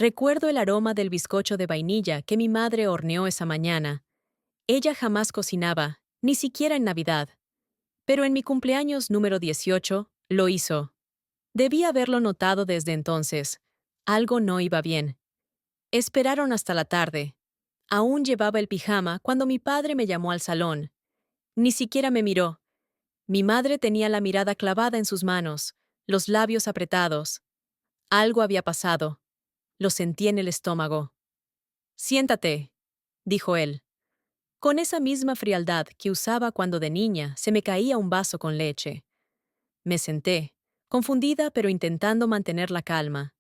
Recuerdo el aroma del bizcocho de vainilla que mi madre horneó esa mañana. Ella jamás cocinaba, ni siquiera en Navidad. Pero en mi cumpleaños número 18, lo hizo. Debí haberlo notado desde entonces. Algo no iba bien. Esperaron hasta la tarde. Aún llevaba el pijama cuando mi padre me llamó al salón. Ni siquiera me miró. Mi madre tenía la mirada clavada en sus manos, los labios apretados. Algo había pasado. Lo sentí en el estómago. Siéntate, dijo él, con esa misma frialdad que usaba cuando de niña se me caía un vaso con leche. Me senté, confundida pero intentando mantener la calma.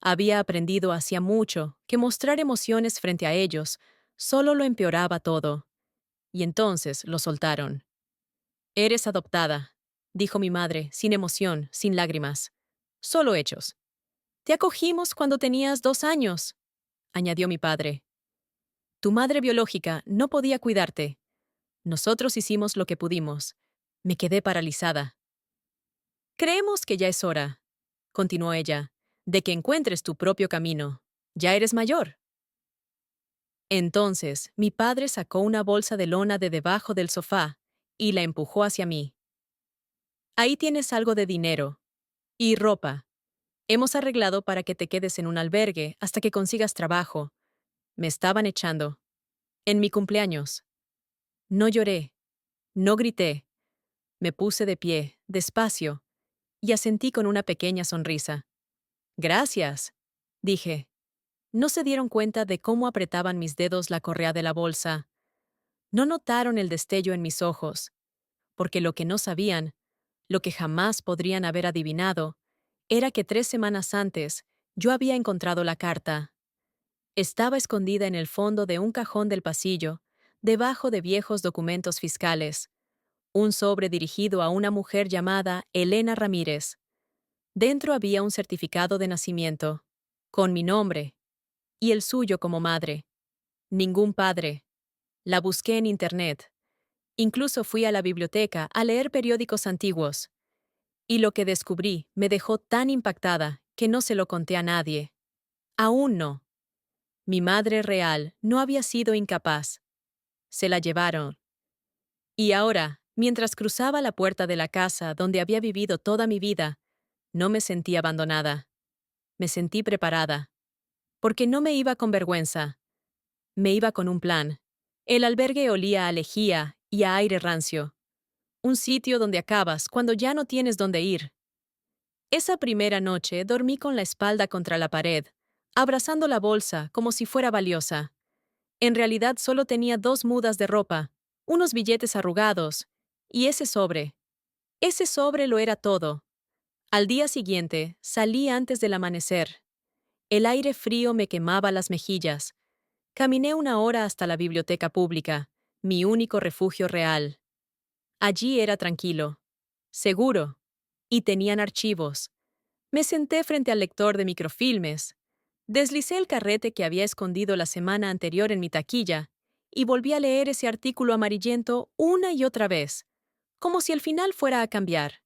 Había aprendido hacía mucho que mostrar emociones frente a ellos solo lo empeoraba todo. Y entonces lo soltaron. Eres adoptada, dijo mi madre, sin emoción, sin lágrimas. Solo hechos. Te acogimos cuando tenías 2 años, añadió mi padre. Tu madre biológica no podía cuidarte. Nosotros hicimos lo que pudimos. Me quedé paralizada. Creemos que ya es hora, continuó ella, de que encuentres tu propio camino. Ya eres mayor. Entonces, mi padre sacó una bolsa de lona de debajo del sofá y la empujó hacia mí. Ahí tienes algo de dinero. Y ropa. Hemos arreglado para que te quedes en un albergue hasta que consigas trabajo. Me estaban echando. En mi cumpleaños. No lloré. No grité. Me puse de pie, despacio, y asentí con una pequeña sonrisa. Gracias, dije. No se dieron cuenta de cómo apretaban mis dedos la correa de la bolsa. No notaron el destello en mis ojos, porque lo que no sabían, lo que jamás podrían haber adivinado, era que 3 semanas antes yo había encontrado la carta. Estaba escondida en el fondo de un cajón del pasillo, debajo de viejos documentos fiscales. Un sobre dirigido a una mujer llamada Elena Ramírez. Dentro había un certificado de nacimiento, con mi nombre, y el suyo como madre. Ningún padre. La busqué en Internet. Incluso fui a la biblioteca a leer periódicos antiguos. Y lo que descubrí me dejó tan impactada que no se lo conté a nadie. Aún no. Mi madre real no había sido incapaz. Se la llevaron. Y ahora, mientras cruzaba la puerta de la casa donde había vivido toda mi vida, no me sentí abandonada. Me sentí preparada. Porque no me iba con vergüenza. Me iba con un plan. El albergue olía a lejía y a aire rancio. Un sitio donde acabas cuando ya no tienes dónde ir. Esa primera noche dormí con la espalda contra la pared, abrazando la bolsa como si fuera valiosa. En realidad solo tenía 2 mudas de ropa, unos billetes arrugados, y ese sobre. Ese sobre lo era todo. Al día siguiente, salí antes del amanecer. El aire frío me quemaba las mejillas. Caminé 1 hora hasta la biblioteca pública, mi único refugio real. Allí era tranquilo, seguro, y tenían archivos. Me senté frente al lector de microfilmes. Deslicé el carrete que había escondido la semana anterior en mi taquilla y volví a leer ese artículo amarillento una y otra vez, como si el final fuera a cambiar.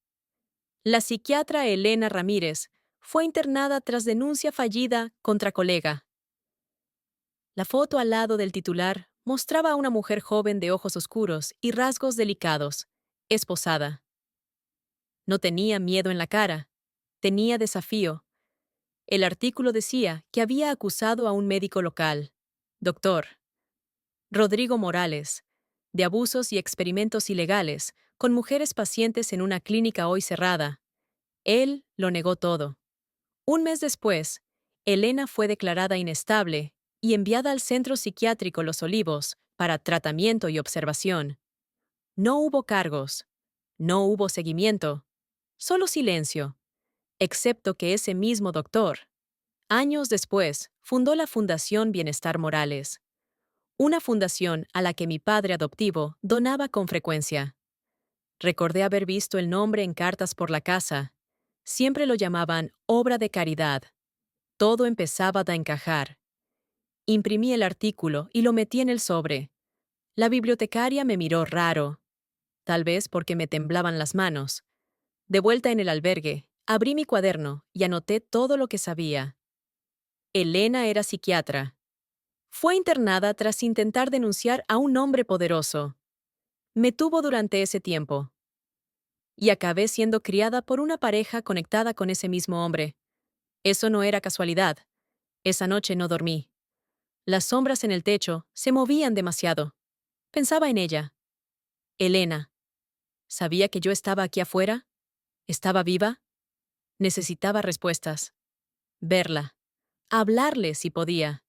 La psiquiatra Elena Ramírez fue internada tras denuncia fallida contra colega. La foto al lado del titular mostraba a una mujer joven de ojos oscuros y rasgos delicados, esposada. No tenía miedo en la cara, tenía desafío. El artículo decía que había acusado a un médico local, doctor Rodrigo Morales, de abusos y experimentos ilegales con mujeres pacientes en una clínica hoy cerrada. Él lo negó todo. Un mes después, Elena fue declarada inestable y enviada al Centro Psiquiátrico Los Olivos para tratamiento y observación. No hubo cargos, no hubo seguimiento, solo silencio, excepto que ese mismo doctor, años después, fundó la Fundación Bienestar Morales, una fundación a la que mi padre adoptivo donaba con frecuencia. Recordé haber visto el nombre en cartas por la casa. Siempre lo llamaban obra de caridad. Todo empezaba a encajar. Imprimí el artículo y lo metí en el sobre. La bibliotecaria me miró raro, tal vez porque me temblaban las manos. De vuelta en el albergue, abrí mi cuaderno y anoté todo lo que sabía. Elena era psiquiatra. Fue internada tras intentar denunciar a un hombre poderoso. Me tuvo durante ese tiempo. Y acabé siendo criada por una pareja conectada con ese mismo hombre. Eso no era casualidad. Esa noche no dormí. Las sombras en el techo se movían demasiado. Pensaba en ella. Elena. ¿Sabía que yo estaba aquí afuera? ¿Estaba viva? Necesitaba respuestas. Verla. Hablarle si podía.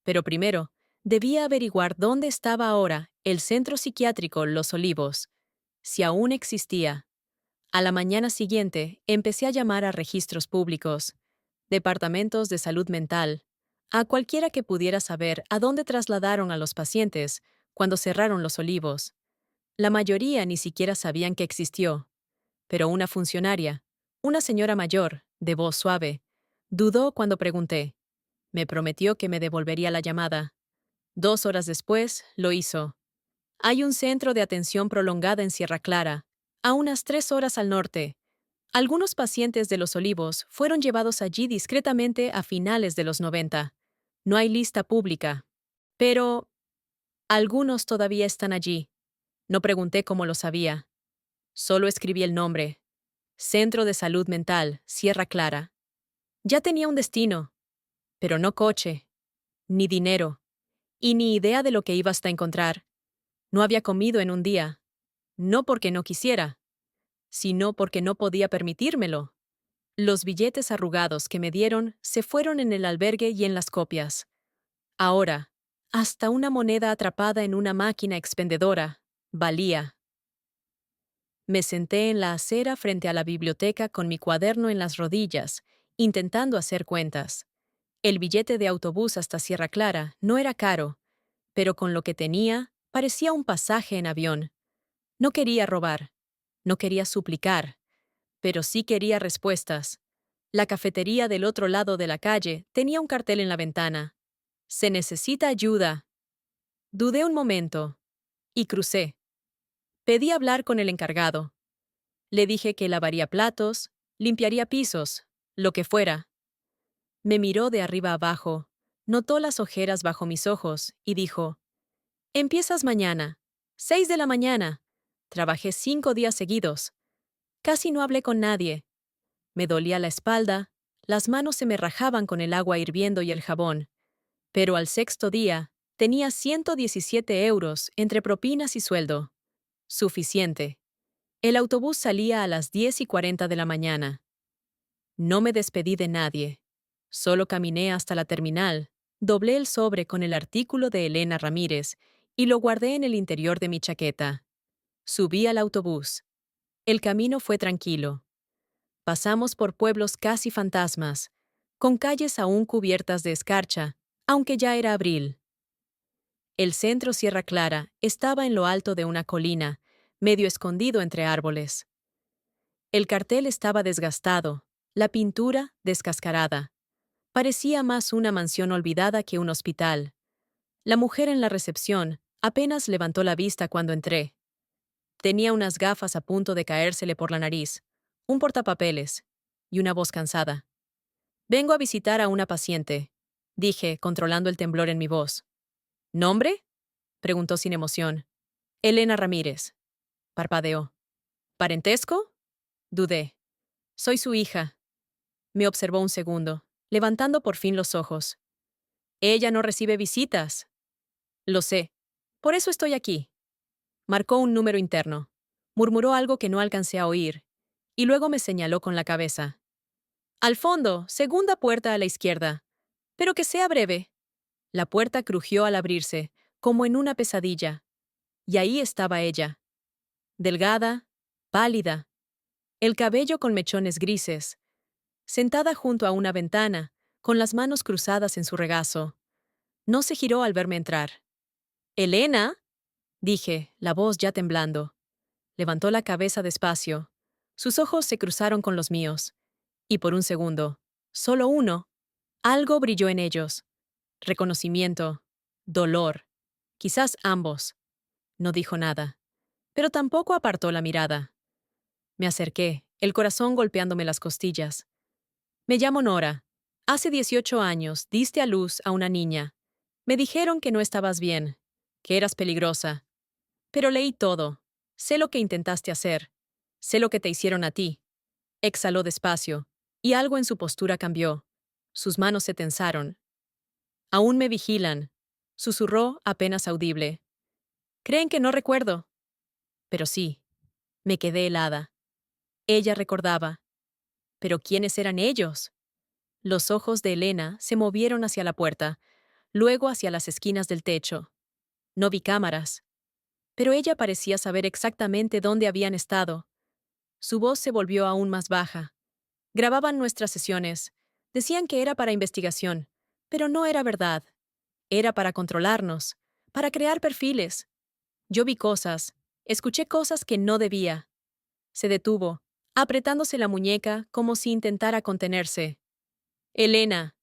Pero primero, debía averiguar dónde estaba ahora el centro psiquiátrico Los Olivos, si aún existía. A la mañana siguiente, empecé a llamar a registros públicos, departamentos de salud mental, a cualquiera que pudiera saber a dónde trasladaron a los pacientes cuando cerraron Los Olivos. La mayoría ni siquiera sabían que existió, pero una funcionaria, una señora mayor, de voz suave, dudó cuando pregunté. Me prometió que me devolvería la llamada. 2 horas después, lo hizo. Hay un centro de atención prolongada en Sierra Clara, a unas 3 horas al norte. Algunos pacientes de Los Olivos fueron llevados allí discretamente a finales de los 90. No hay lista pública. Pero algunos todavía están allí. No pregunté cómo lo sabía. Solo escribí el nombre. Centro de Salud Mental, Sierra Clara. Ya tenía un destino, pero no coche, ni dinero, y ni idea de lo que iba hasta encontrar. No había comido en un día, no porque no quisiera, sino porque no podía permitírmelo. Los billetes arrugados que me dieron se fueron en el albergue y en las copias. Ahora, hasta una moneda atrapada en una máquina expendedora valía. Me senté en la acera frente a la biblioteca con mi cuaderno en las rodillas, intentando hacer cuentas. El billete de autobús hasta Sierra Clara no era caro, pero con lo que tenía, parecía un pasaje en avión. No quería robar, no quería suplicar, pero sí quería respuestas. La cafetería del otro lado de la calle tenía un cartel en la ventana. Se necesita ayuda. Dudé un momento y crucé. Pedí hablar con el encargado. Le dije que lavaría platos, limpiaría pisos, lo que fuera. Me miró de arriba abajo, notó las ojeras bajo mis ojos y dijo: Empiezas mañana, 6 de la mañana. Trabajé 5 días seguidos. Casi no hablé con nadie. Me dolía la espalda, las manos se me rajaban con el agua hirviendo y el jabón. Pero al 6.º día, tenía 117 euros entre propinas y sueldo. Suficiente. El autobús salía a las 10:40 de la mañana. No me despedí de nadie. Solo caminé hasta la terminal, doblé el sobre con el artículo de Elena Ramírez y lo guardé en el interior de mi chaqueta. Subí al autobús. El camino fue tranquilo. Pasamos por pueblos casi fantasmas, con calles aún cubiertas de escarcha, aunque ya era abril. El centro Sierra Clara estaba en lo alto de una colina, medio escondido entre árboles. El cartel estaba desgastado, la pintura descascarada. Parecía más una mansión olvidada que un hospital. La mujer en la recepción apenas levantó la vista cuando entré. Tenía unas gafas a punto de caérsele por la nariz, un portapapeles y una voz cansada. «Vengo a visitar a una paciente», dije, controlando el temblor en mi voz. «¿Nombre?», preguntó sin emoción. «Elena Ramírez», parpadeó. «¿Parentesco?», dudé. «Soy su hija». Me observó un segundo, levantando por fin los ojos. «Ella no recibe visitas». «Lo sé. Por eso estoy aquí». Marcó un número interno. Murmuró algo que no alcancé a oír, y luego me señaló con la cabeza. «Al fondo, segunda puerta a la izquierda. Pero que sea breve». La puerta crujió al abrirse, como en una pesadilla. Y ahí estaba ella. Delgada, pálida, el cabello con mechones grises, sentada junto a una ventana, con las manos cruzadas en su regazo. No se giró al verme entrar. «¿Elena?», dije, la voz ya temblando. Levantó la cabeza despacio. Sus ojos se cruzaron con los míos. Y por un segundo, solo uno, algo brilló en ellos. Reconocimiento, dolor, quizás ambos. No dijo nada, pero tampoco apartó la mirada. Me acerqué, el corazón golpeándome las costillas. «Me llamo Nora. Hace 18 años diste a luz a una niña. Me dijeron que no estabas bien, que eras peligrosa. Pero leí todo. Sé lo que intentaste hacer. Sé lo que te hicieron a ti. Exhaló despacio, y algo en su postura cambió. Sus manos se tensaron. Aún me vigilan, susurró apenas audible. Creen que no recuerdo. Pero sí, me quedé helada. Ella recordaba. ¿Pero quiénes eran ellos? Los ojos de Elena se movieron hacia la puerta, luego hacia las esquinas del techo. No vi cámaras, pero ella parecía saber exactamente dónde habían estado. Su voz se volvió aún más baja. Grababan nuestras sesiones. Decían que era para investigación, pero no era verdad. Era para controlarnos, para crear perfiles. Yo vi cosas, escuché cosas que no debía. Se detuvo, apretándose la muñeca como si intentara contenerse. Elena,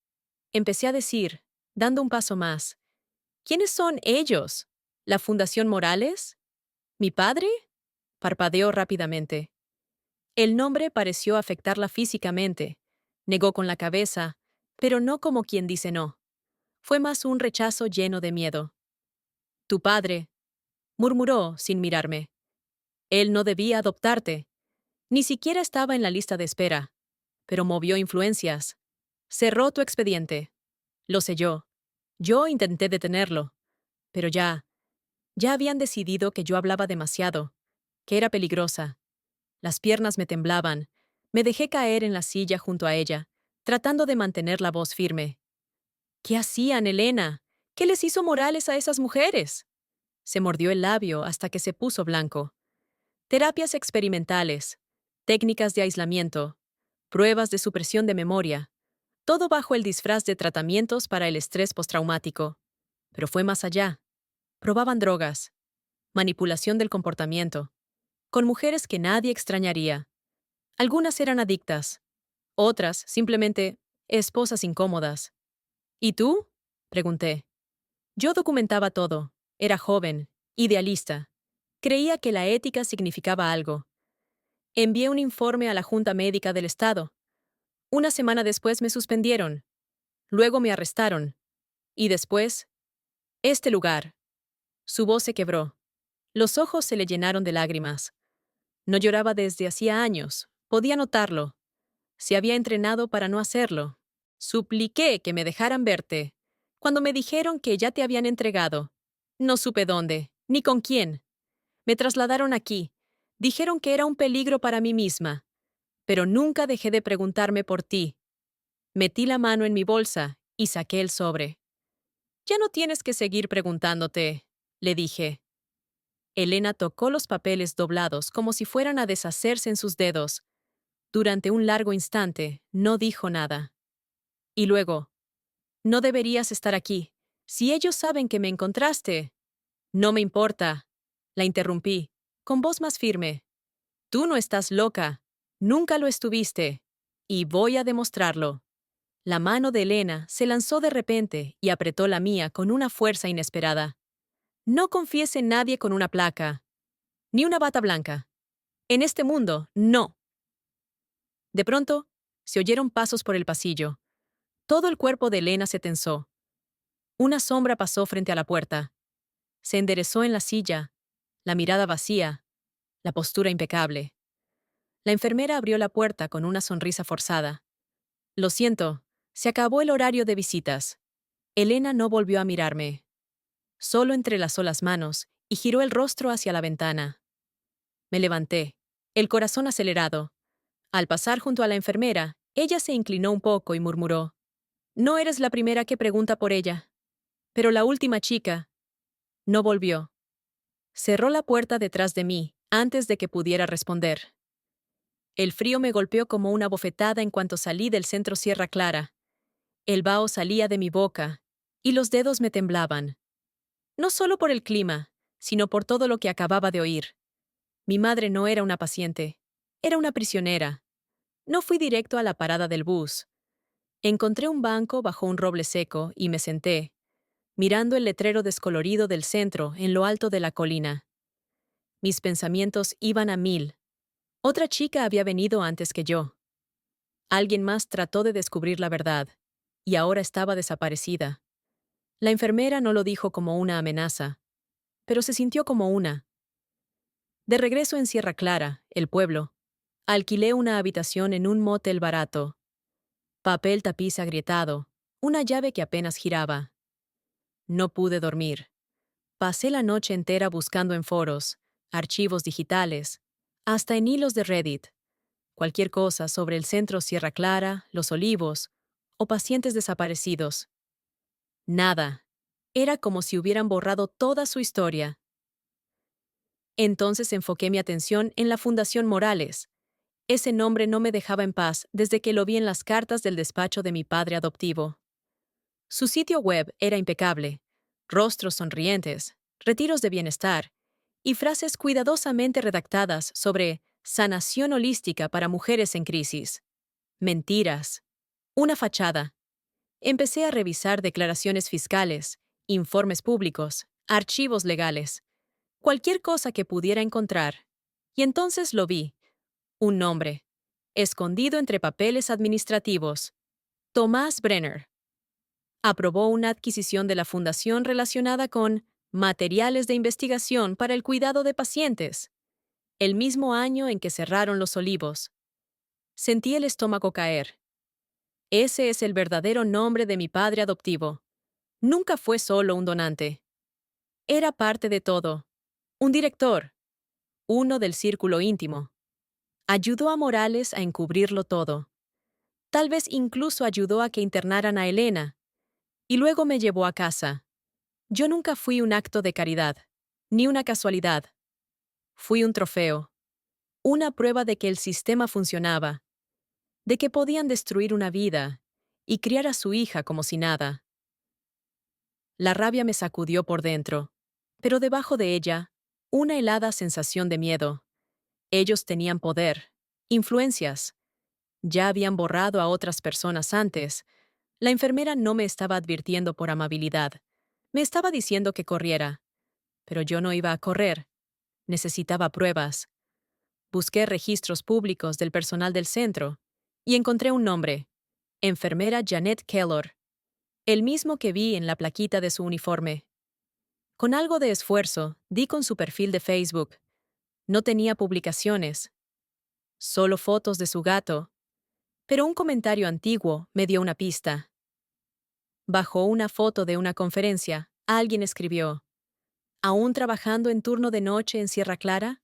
empecé a decir, dando un paso más. ¿Quiénes son ellos? ¿La Fundación Morales? ¿Mi padre? Parpadeó rápidamente. El nombre pareció afectarla físicamente. Negó con la cabeza, pero no como quien dice no. Fue más un rechazo lleno de miedo. Tu padre, murmuró sin mirarme. Él no debía adoptarte. Ni siquiera estaba en la lista de espera. Pero movió influencias. Cerró tu expediente. Lo selló. Yo intenté detenerlo. Pero ya habían decidido que yo hablaba demasiado, que era peligrosa. Las piernas me temblaban. Me dejé caer en la silla junto a ella, tratando de mantener la voz firme. ¿Qué hacían, Elena? ¿Qué les hizo Morales a esas mujeres? Se mordió el labio hasta que se puso blanco. Terapias experimentales, técnicas de aislamiento, pruebas de supresión de memoria, todo bajo el disfraz de tratamientos para el estrés postraumático. Pero fue más allá. Probaban drogas, manipulación del comportamiento, con mujeres que nadie extrañaría. Algunas eran adictas, otras simplemente esposas incómodas. ¿Y tú? Pregunté. Yo documentaba todo. Era joven, idealista. Creía que la ética significaba algo. Envié un informe a la Junta Médica del Estado. Una semana después me suspendieron. Luego me arrestaron. Y después, este lugar. Su voz se quebró. Los ojos se le llenaron de lágrimas. No lloraba desde hacía años. Podía notarlo. Se había entrenado para no hacerlo. Supliqué que me dejaran verte. Cuando me dijeron que ya te habían entregado. No supe dónde, ni con quién. Me trasladaron aquí. Dijeron que era un peligro para mí misma. Pero nunca dejé de preguntarme por ti. Metí la mano en mi bolsa y saqué el sobre. Ya no tienes que seguir preguntándote, le dije. Elena tocó los papeles doblados como si fueran a deshacerse en sus dedos. Durante un largo instante, no dijo nada. Y luego, no deberías estar aquí. Si ellos saben que me encontraste. No me importa. La interrumpí, con voz más firme. Tú no estás loca. Nunca lo estuviste. Y voy a demostrarlo. La mano de Elena se lanzó de repente y apretó la mía con una fuerza inesperada. No confíes en nadie con una placa. Ni una bata blanca. En este mundo, no. De pronto, se oyeron pasos por el pasillo. Todo el cuerpo de Elena se tensó. Una sombra pasó frente a la puerta. Se enderezó en la silla, la mirada vacía, la postura impecable. La enfermera abrió la puerta con una sonrisa forzada. Lo siento, se acabó el horario de visitas. Elena no volvió a mirarme. Solo entrelazó las manos y giró el rostro hacia la ventana. Me levanté, el corazón acelerado. Al pasar junto a la enfermera, ella se inclinó un poco y murmuró: No eres la primera que pregunta por ella. Pero la última chica no volvió. Cerró la puerta detrás de mí antes de que pudiera responder. El frío me golpeó como una bofetada en cuanto salí del centro Sierra Clara. El vaho salía de mi boca y los dedos me temblaban. No solo por el clima, sino por todo lo que acababa de oír. Mi madre no era una paciente, era una prisionera. No fui directo a la parada del bus. Encontré un banco bajo un roble seco y me senté, mirando el letrero descolorido del centro en lo alto de la colina. Mis pensamientos iban a mil. Otra chica había venido antes que yo. Alguien más trató de descubrir la verdad. y ahora estaba desaparecida. La enfermera no lo dijo como una amenaza, pero se sintió como una. De regreso en Sierra Clara, el pueblo, alquilé una habitación en un motel barato. Papel tapiz agrietado, una llave que apenas giraba. No pude dormir. Pasé la noche entera buscando en foros, archivos digitales, hasta en hilos de Reddit, cualquier cosa sobre el centro Sierra Clara, Los Olivos o pacientes desaparecidos. Nada. Era como si hubieran borrado toda su historia. Entonces enfoqué mi atención en la Fundación Morales. Ese nombre no me dejaba en paz desde que lo vi en las cartas del despacho de mi padre adoptivo. Su sitio web era impecable, rostros sonrientes, retiros de bienestar y frases cuidadosamente redactadas sobre sanación holística para mujeres en crisis. Mentiras. Una fachada. Empecé a revisar declaraciones fiscales, informes públicos, archivos legales, cualquier cosa que pudiera encontrar. Y entonces lo vi. Un nombre. Escondido entre papeles administrativos. Tomás Brenner. Aprobó una adquisición de la fundación relacionada con materiales de investigación para el cuidado de pacientes, el mismo año en que cerraron Los Olivos. Sentí el estómago caer. Ese es el verdadero nombre de mi padre adoptivo. Nunca fue solo un donante. Era parte de todo. Un director. Uno del círculo íntimo. Ayudó a Morales a encubrirlo todo. Tal vez incluso ayudó a que internaran a Elena. Y luego me llevó a casa. Yo nunca fui un acto de caridad, ni una casualidad. Fui un trofeo. Una prueba de que el sistema funcionaba, de que podían destruir una vida y criar a su hija como si nada. La rabia me sacudió por dentro, pero debajo de ella, una helada sensación de miedo. Ellos tenían poder, influencias. Ya habían borrado a otras personas antes. La enfermera no me estaba advirtiendo por amabilidad. Me estaba diciendo que corriera. Pero yo no iba a correr. Necesitaba pruebas. Busqué registros públicos del personal del centro y encontré un nombre. Enfermera Janet Kellor. El mismo que vi en la plaquita de su uniforme. Con algo de esfuerzo, di con su perfil de Facebook. No tenía publicaciones. Solo fotos de su gato. Pero un comentario antiguo me dio una pista. Bajo una foto de una conferencia, alguien escribió: ¿Aún trabajando en turno de noche en Sierra Clara?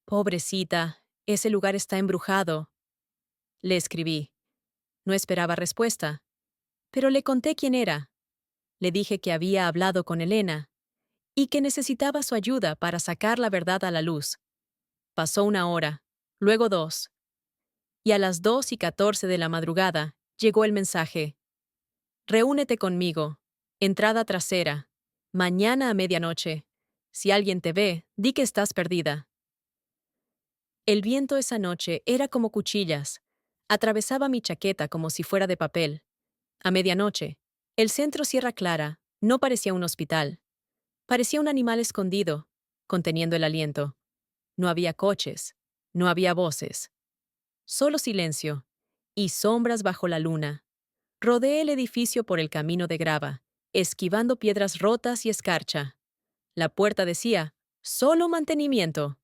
Pobrecita, ese lugar está embrujado. Le escribí. No esperaba respuesta, pero le conté quién era. Le dije que había hablado con Elena y que necesitaba su ayuda para sacar la verdad a la luz. Pasó una hora, luego 2, y a las 2:14 de la madrugada llegó el mensaje. Reúnete conmigo. Entrada trasera. Mañana a medianoche. Si alguien te ve, di que estás perdida. El viento esa noche era como cuchillas. Atravesaba mi chaqueta como si fuera de papel. A medianoche, el centro Sierra Clara no parecía un hospital. Parecía un animal escondido, conteniendo el aliento. No había coches, no había voces. Solo silencio y sombras bajo la luna. Rodeé el edificio por el camino de grava, esquivando piedras rotas y escarcha. La puerta decía, solo mantenimiento.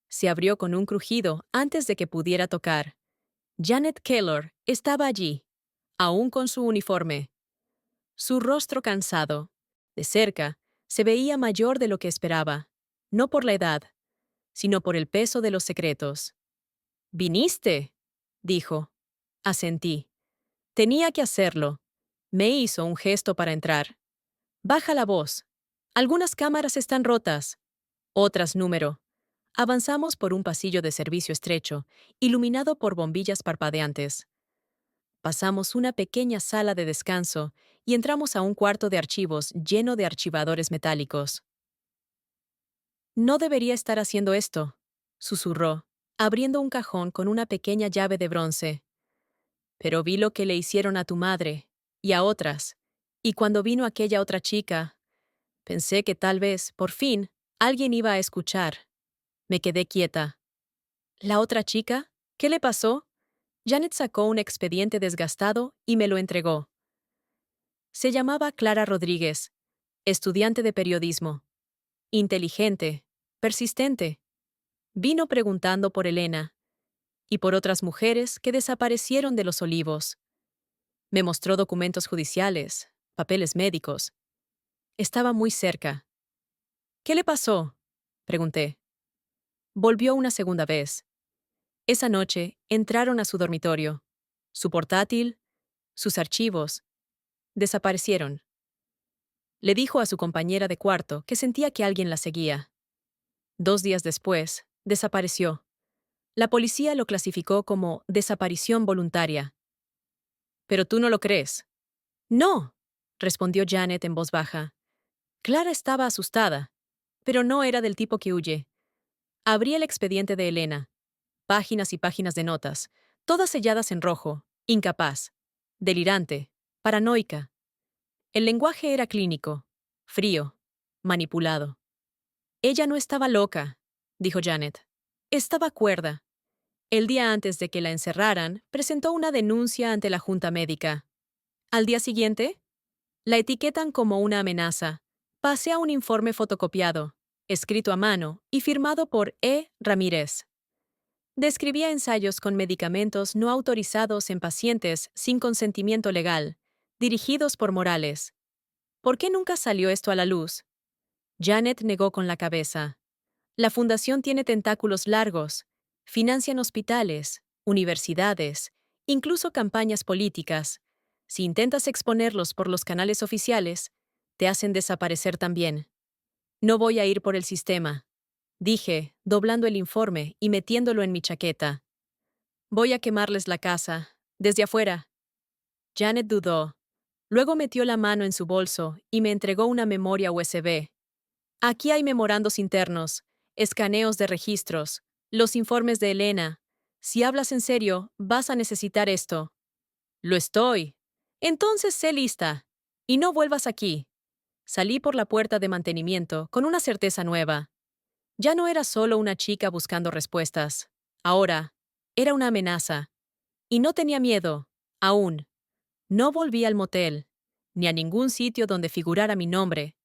Se abrió con un crujido antes de que pudiera tocar. Janet Kellor estaba allí, aún con su uniforme. Su rostro cansado, de cerca, se veía mayor de lo que esperaba, no por la edad, sino por el peso de los secretos. «¿Viniste?», dijo. Asentí. Tenía que hacerlo. Me hizo un gesto para entrar. «Baja la voz. Algunas cámaras están rotas. Otras número». Avanzamos por un pasillo de servicio estrecho, iluminado por bombillas parpadeantes. Pasamos una pequeña sala de descanso y entramos a un cuarto de archivos lleno de archivadores metálicos. «No debería estar haciendo esto», susurró, abriendo un cajón con una pequeña llave de bronce. «Pero vi lo que le hicieron a tu madre, y a otras, y cuando vino aquella otra chica, pensé que tal vez, por fin, alguien iba a escuchar». Me quedé quieta. ¿La otra chica? ¿Qué le pasó? Janet sacó un expediente desgastado y me lo entregó. Se llamaba Clara Rodríguez, estudiante de periodismo. Inteligente, persistente. Vino preguntando por Elena y por otras mujeres que desaparecieron de Los Olivos. Me mostró documentos judiciales, papeles médicos. Estaba muy cerca. ¿Qué le pasó? Pregunté. Volvió una segunda vez. Esa noche entraron a su dormitorio. Su portátil, sus archivos. Desaparecieron. Le dijo a su compañera de cuarto que sentía que alguien la seguía. 2 días después, desapareció. La policía lo clasificó como desaparición voluntaria. ¿Pero tú no lo crees? No, respondió Janet en voz baja. Clara estaba asustada, pero no era del tipo que huye. Abrí el expediente de Elena. Páginas y páginas de notas, todas selladas en rojo, incapaz, delirante, paranoica. El lenguaje era clínico, frío, manipulado. Ella no estaba loca, dijo Janet. Estaba cuerda. El día antes de que la encerraran, presentó una denuncia ante la junta médica. Al día siguiente, la etiquetan como una amenaza. Pasea un informe fotocopiado, escrito a mano y firmado por E. Ramírez. Describía ensayos con medicamentos no autorizados en pacientes sin consentimiento legal, dirigidos por Morales. ¿Por qué nunca salió esto a la luz? Janet negó con la cabeza. La fundación tiene tentáculos largos. Financian hospitales, universidades, incluso campañas políticas. Si intentas exponerlos por los canales oficiales, te hacen desaparecer también. No voy a ir por el sistema, dije, doblando el informe y metiéndolo en mi chaqueta. Voy a quemarles la casa, desde afuera. Janet dudó. Luego metió la mano en su bolso y me entregó una memoria USB. Aquí hay memorandos internos, escaneos de registros, los informes de Elena. Si hablas en serio, vas a necesitar esto. Lo estoy. Entonces sé lista. Y no vuelvas aquí. Salí por la puerta de mantenimiento con una certeza nueva. Ya no era solo una chica buscando respuestas. Ahora, era una amenaza. Y no tenía miedo, aún. No volví al motel, ni a ningún sitio donde figurara mi nombre.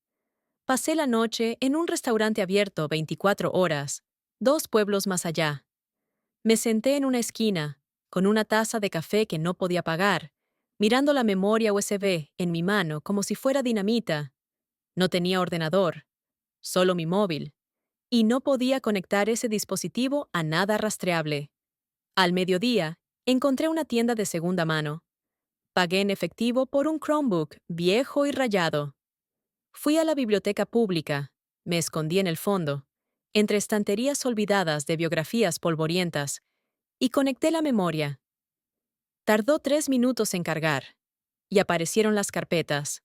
Pasé la noche en un restaurante abierto 24 horas, 2 pueblos más allá. Me senté en una esquina, con una taza de café que no podía pagar, mirando la memoria USB en mi mano como si fuera dinamita. No tenía ordenador, solo mi móvil, y no podía conectar ese dispositivo a nada rastreable. Al mediodía, encontré una tienda de segunda mano. Pagué en efectivo por un Chromebook viejo y rayado. Fui a la biblioteca pública, me escondí en el fondo, entre estanterías olvidadas de biografías polvorientas, y conecté la memoria. Tardó 3 minutos en cargar, y aparecieron las carpetas.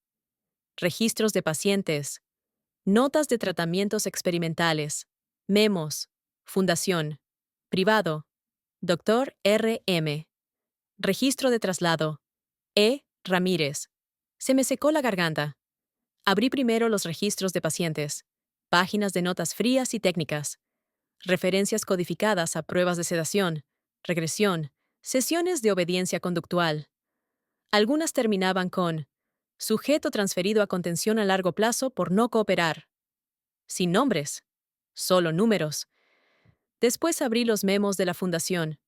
Registros de pacientes, notas de tratamientos experimentales, memos, fundación, privado, Dr. R.M. Registro de traslado, E. Ramírez. Se me secó la garganta. Abrí primero los registros de pacientes, páginas de notas frías y técnicas, referencias codificadas a pruebas de sedación, regresión, sesiones de obediencia conductual. Algunas terminaban con sujeto transferido a contención a largo plazo por no cooperar. Sin nombres, solo números. Después abrí los memos de la fundación.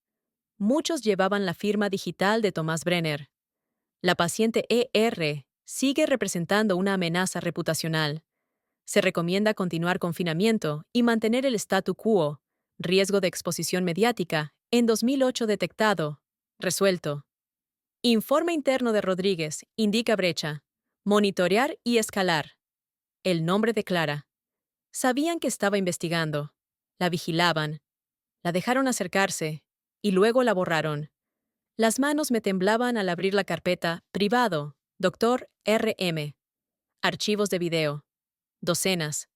Muchos llevaban la firma digital de Tomás Brenner. La paciente ER sigue representando una amenaza reputacional. Se recomienda continuar confinamiento y mantener el statu quo. Riesgo de exposición mediática. En 2008 detectado. Resuelto. Informe interno de Rodríguez. Indica brecha. Monitorear y escalar. El nombre de Clara. Sabían que estaba investigando. La vigilaban. La dejaron acercarse. Y luego la borraron. Las manos me temblaban al abrir la carpeta Privado. Dr. R.M. Archivos de video. Docenas.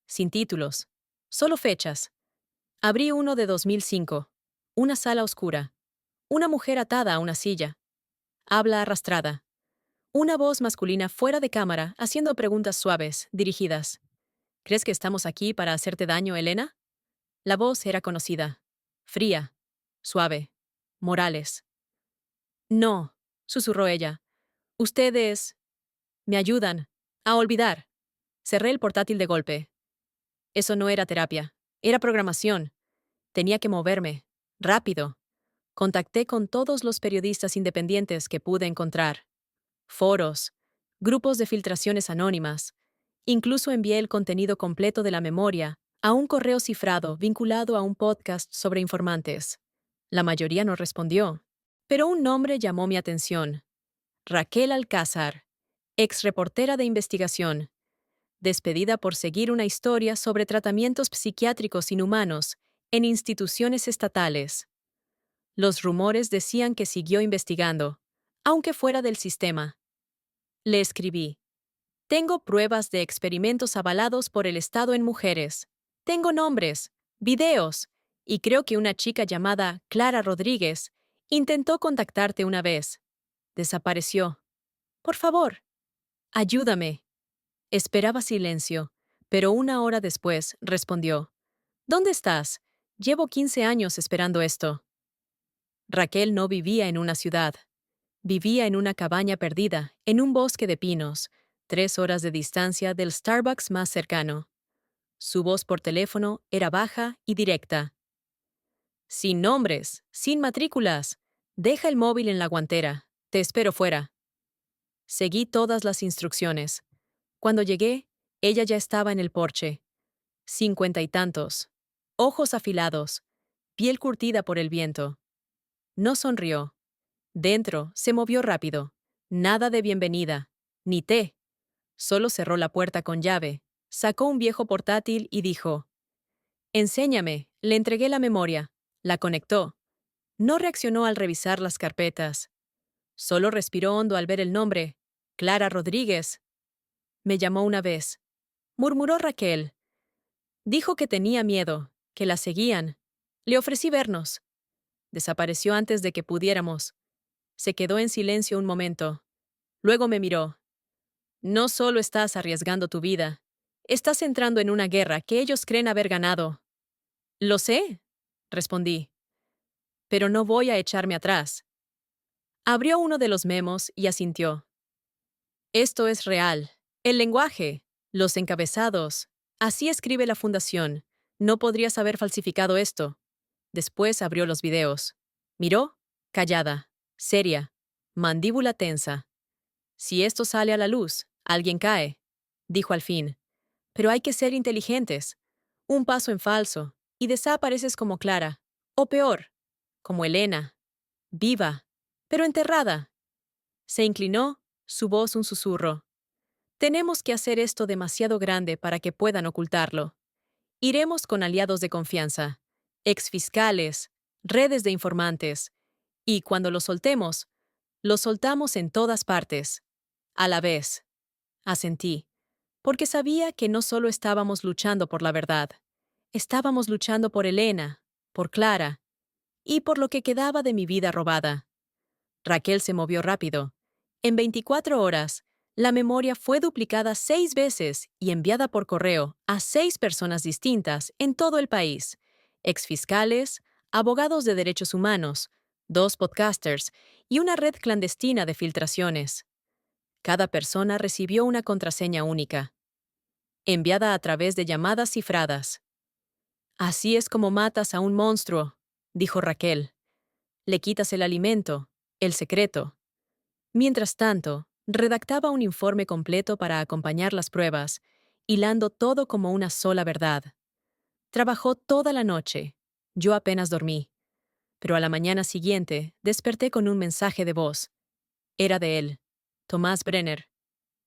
Sin títulos. Solo fechas. Abrí uno de 2005. Una sala oscura. Una mujer atada a una silla. Habla arrastrada. Una voz masculina fuera de cámara haciendo preguntas suaves, dirigidas. ¿Crees que estamos aquí para hacerte daño, Elena? La voz era conocida. Fría. Suave. Morales. No, susurró ella. Usted es... Me ayudan a olvidar. Cerré el portátil de golpe. Eso no era terapia, era programación. Tenía que moverme. Rápido. Contacté con todos los periodistas independientes que pude encontrar. Foros, grupos de filtraciones anónimas. Incluso envié el contenido completo de la memoria a un correo cifrado vinculado a un podcast sobre informantes. La mayoría no respondió, pero un nombre llamó mi atención. Raquel Alcázar, ex reportera de investigación, despedida por seguir una historia sobre tratamientos psiquiátricos inhumanos en instituciones estatales. Los rumores decían que siguió investigando, aunque fuera del sistema. Le escribí. Tengo pruebas de experimentos avalados por el Estado en mujeres. Tengo nombres, videos, y creo que una chica llamada Clara Rodríguez intentó contactarte una vez. Desapareció. Por favor, ayúdame. Esperaba silencio, pero una hora después respondió. ¿Dónde estás? Llevo 15 años esperando esto. Raquel no vivía en una ciudad. Vivía en una cabaña perdida, en un bosque de pinos, 3 horas de distancia del Starbucks más cercano. Su voz por teléfono era baja y directa. Sin nombres, sin matrículas. Deja el móvil en la guantera. Te espero fuera. Seguí todas las instrucciones. Cuando llegué, ella ya estaba en el porche. 50 y tantos. Ojos afilados. Piel curtida por el viento. No sonrió. Dentro se movió rápido. Nada de bienvenida. Ni té. Solo cerró la puerta con llave. Sacó un viejo portátil y dijo: Enséñame. Le entregué la memoria. La conectó. No reaccionó al revisar las carpetas. Solo respiró hondo al ver el nombre. Clara Rodríguez. Me llamó una vez. Murmuró Raquel. Dijo que tenía miedo, que la seguían. Le ofrecí vernos. Desapareció antes de que pudiéramos. Se quedó en silencio un momento. Luego me miró. No solo estás arriesgando tu vida, estás entrando en una guerra que ellos creen haber ganado. Lo sé, respondí. Pero no voy a echarme atrás. Abrió uno de los memos y asintió. Esto es real. El lenguaje, los encabezados. Así escribe la fundación. No podrías haber falsificado esto. Después abrió los videos. Miró, callada, seria, mandíbula tensa. Si esto sale a la luz, alguien cae, dijo al fin. Pero hay que ser inteligentes. Un paso en falso, y desapareces como Clara. O peor, como Elena. Viva, pero enterrada. Se inclinó, su voz un susurro. Tenemos que hacer esto demasiado grande para que puedan ocultarlo. Iremos con aliados de confianza, exfiscales, redes de informantes, y cuando lo soltamos en todas partes. A la vez. Asentí, porque sabía que no solo estábamos luchando por la verdad, estábamos luchando por Elena, por Clara, y por lo que quedaba de mi vida robada. Raquel se movió rápido. En 24 horas, la memoria fue duplicada 6 veces y enviada por correo a 6 personas distintas en todo el país: exfiscales, abogados de derechos humanos, 2 podcasters y una red clandestina de filtraciones. Cada persona recibió una contraseña única, enviada a través de llamadas cifradas. Así es como matas a un monstruo, dijo Raquel. Le quitas el alimento, el secreto. Mientras tanto, redactaba un informe completo para acompañar las pruebas, hilando todo como una sola verdad. Trabajó toda la noche. Yo apenas dormí. Pero a la mañana siguiente desperté con un mensaje de voz. Era de él, Tomás Brenner.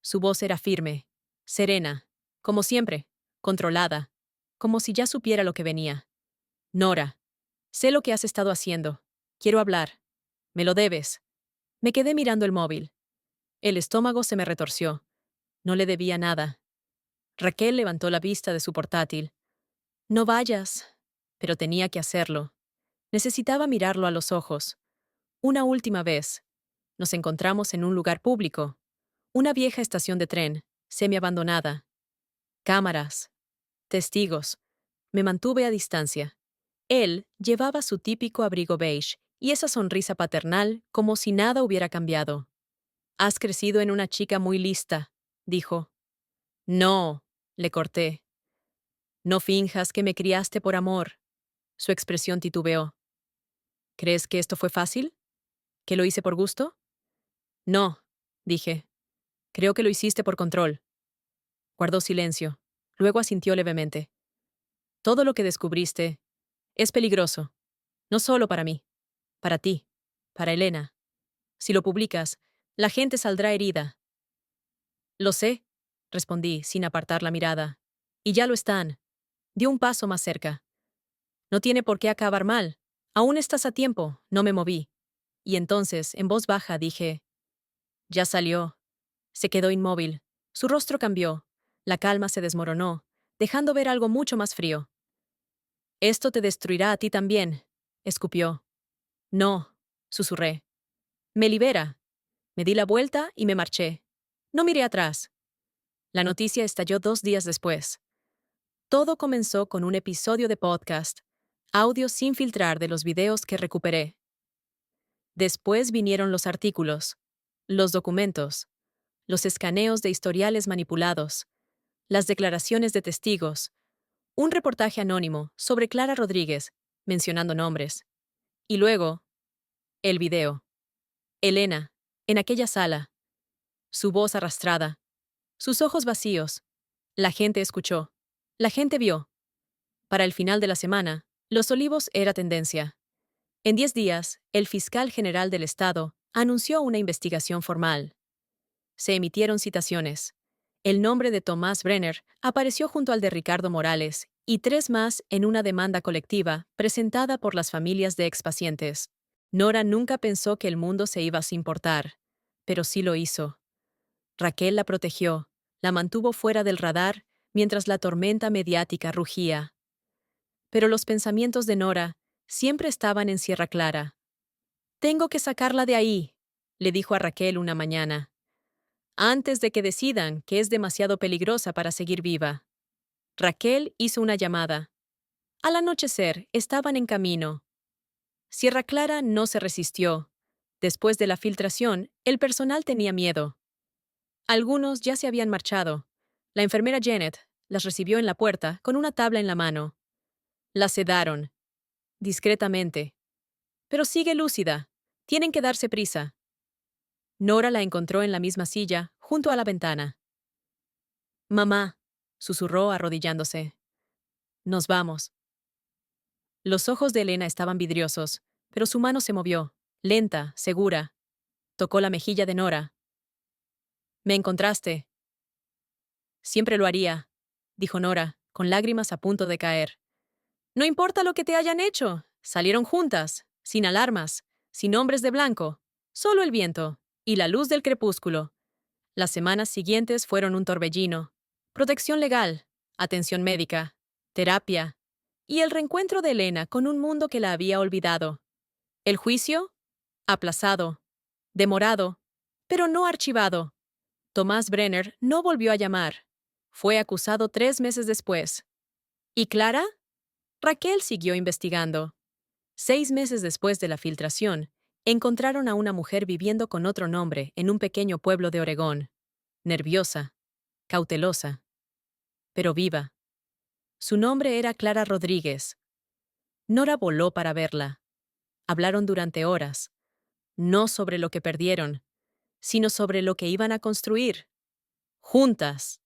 Su voz era firme, serena, como siempre, controlada, como si ya supiera lo que venía. Nora, sé lo que has estado haciendo. Quiero hablar. Me lo debes. Me quedé mirando el móvil. El estómago se me retorció. No le debía nada. Raquel levantó la vista de su portátil. No vayas. Pero tenía que hacerlo. Necesitaba mirarlo a los ojos. Una última vez. Nos encontramos en un lugar público. Una vieja estación de tren, semiabandonada. Cámaras. Testigos. Me mantuve a distancia. Él llevaba su típico abrigo beige y esa sonrisa paternal como si nada hubiera cambiado. Has crecido en una chica muy lista, dijo. No, le corté. No finjas que me criaste por amor. Su expresión titubeó. ¿Crees que esto fue fácil? ¿Que lo hice por gusto? No, dije. Creo que lo hiciste por control. Guardó silencio. Luego asintió levemente. Todo lo que descubriste es peligroso. No solo para mí. Para ti. Para Elena. Si lo publicas, la gente saldrá herida. Lo sé, respondí, sin apartar la mirada. Y ya lo están. Dio un paso más cerca. No tiene por qué acabar mal. Aún estás a tiempo. No me moví. Y entonces, en voz baja, dije, ya salió. Se quedó inmóvil. Su rostro cambió. La calma se desmoronó, dejando ver algo mucho más frío. Esto te destruirá a ti también, escupió. No, susurré. Me libera. Me di la vuelta y me marché. No miré atrás. La noticia estalló 2 días después. Todo comenzó con un episodio de podcast, audio sin filtrar de los videos que recuperé. Después vinieron los artículos, los documentos, los escaneos de historiales manipulados, las declaraciones de testigos, un reportaje anónimo sobre Clara Rodríguez, mencionando nombres. Y luego, el video. Elena, en aquella sala. Su voz arrastrada. Sus ojos vacíos. La gente escuchó. La gente vio. Para el final de la semana, Los Olivos era tendencia. En 10 días, el fiscal general del Estado anunció una investigación formal. Se emitieron citaciones. El nombre de Tomás Brenner apareció junto al de Ricardo Morales y 3 más en una demanda colectiva presentada por las familias de expacientes. Nora nunca pensó que el mundo se iba sin importar, pero sí lo hizo. Raquel la protegió, la mantuvo fuera del radar mientras la tormenta mediática rugía. Pero los pensamientos de Nora siempre estaban en Sierra Clara. Tengo que sacarla de ahí, le dijo a Raquel una mañana, antes de que decidan que es demasiado peligrosa para seguir viva. Raquel hizo una llamada. Al anochecer estaban en camino. Sierra Clara no se resistió. Después de la filtración, el personal tenía miedo. Algunos ya se habían marchado. La enfermera Janet las recibió en la puerta con una tabla en la mano. La sedaron, discretamente. Pero sigue lúcida. Tienen que darse prisa. Nora la encontró en la misma silla, junto a la ventana. Mamá, susurró arrodillándose. Nos vamos. Los ojos de Elena estaban vidriosos, pero su mano se movió, lenta, segura. Tocó la mejilla de Nora. Me encontraste. Siempre lo haría, dijo Nora, con lágrimas a punto de caer. No importa lo que te hayan hecho. Salieron juntas, sin alarmas, sin hombres de blanco, solo el viento y la luz del crepúsculo. Las semanas siguientes fueron un torbellino. Protección legal, atención médica, terapia y el reencuentro de Elena con un mundo que la había olvidado. El juicio, aplazado, demorado, pero no archivado. Tomás Brenner no volvió a llamar. Fue acusado 3 meses después. ¿Y Clara? Raquel siguió investigando. 6 meses después de la filtración, encontraron a una mujer viviendo con otro nombre en un pequeño pueblo de Oregón. Nerviosa, cautelosa, pero viva. Su nombre era Clara Rodríguez. Nora voló para verla. Hablaron durante horas, no sobre lo que perdieron, sino sobre lo que iban a construir. Juntas.